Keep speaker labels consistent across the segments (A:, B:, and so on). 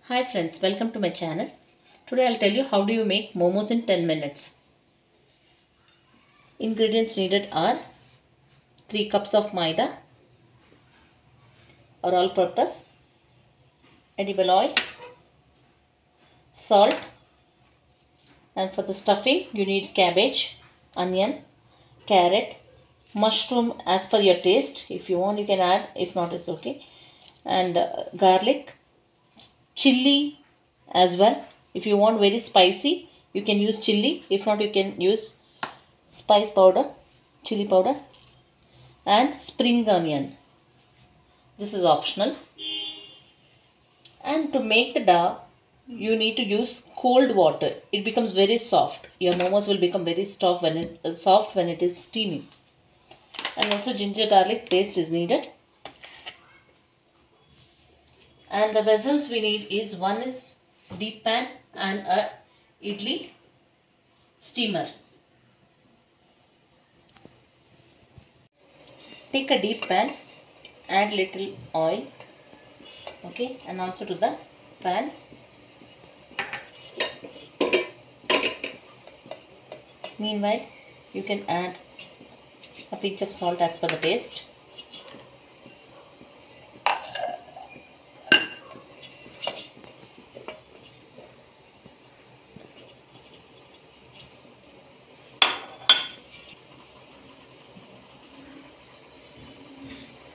A: Hi friends, welcome to my channel. Today I'll tell you how do you make momos in 10 minutes. Ingredients needed are 3 cups of maida or all purpose, edible oil, salt, and for the stuffing you need cabbage, onion, carrot, mushroom as per your taste. If you want you can add, if not it's okay, and garlic, chili as well. If you want very spicy you can use chili, if not you can use spice powder, chili powder, and spring onion. This is optional. And to make the dough you need to use cold water. It becomes very soft. Your momos will become very soft when it is steaming. And also ginger garlic paste is needed. And the vessels we need is one is deep pan and a idli steamer. Take a deep pan, add little oil, okay, and also to the pan. Meanwhile, you can add a pinch of salt as per the taste.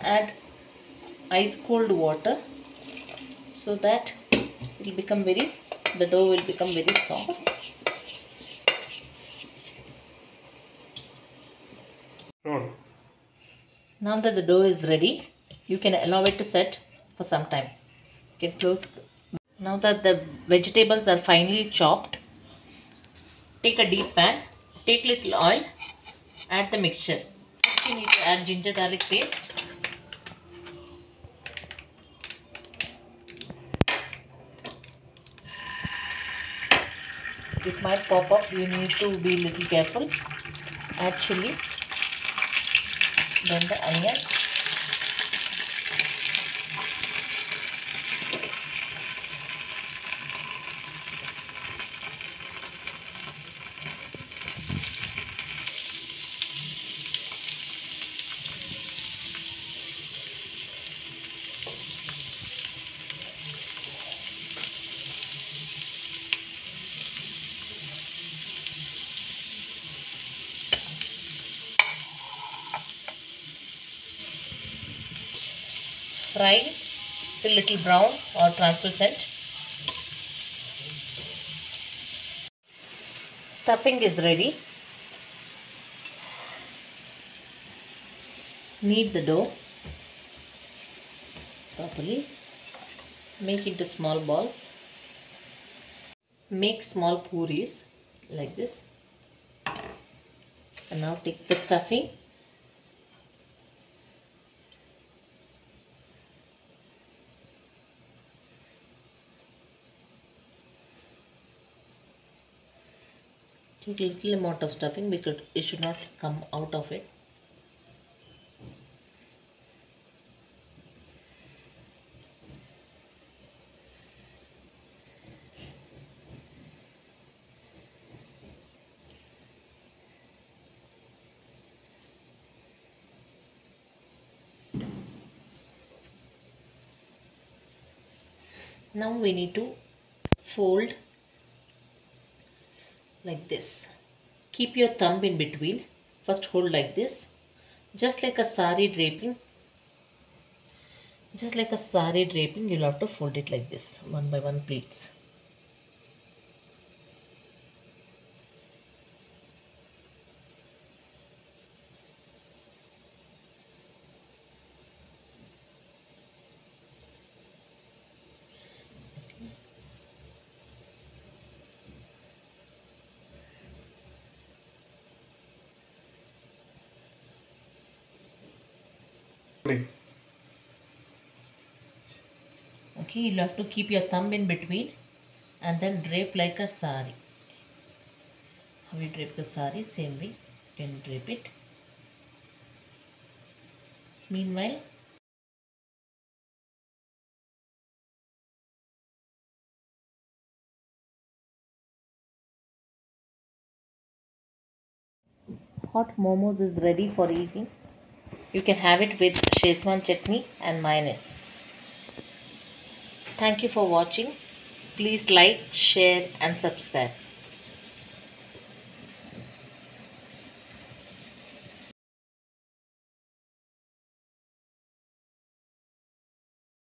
A: Add ice cold water so that the dough will become very soft. Now that the dough is ready, you can allow it to set for some time. You can close. Now that the vegetables are finely chopped, take a deep pan, take little oil, add the mixture. First you need to add ginger garlic paste. It might pop up, you need to be little careful. Add chili, then the onion, fry till little brown or translucent. Stuffing is ready. Knead the dough properly. Make into small balls. Make small puris like this. And now take the stuffing. Take a little amount of stuffing because it should not come out of it. Now we need to fold like this. Keep your thumb in between. First hold like this, just like a sari draping. Just like a sari draping, you'll have to fold it like this, one by one pleats. Okay, you'll have to keep your thumb in between and then drape like a sari. How you drape the sari, same way you can drape it. Meanwhile, hot momos is ready for eating. You can have it with Szechuan chutney and mayonnaise. Thank you for watching. Please like, share and subscribe.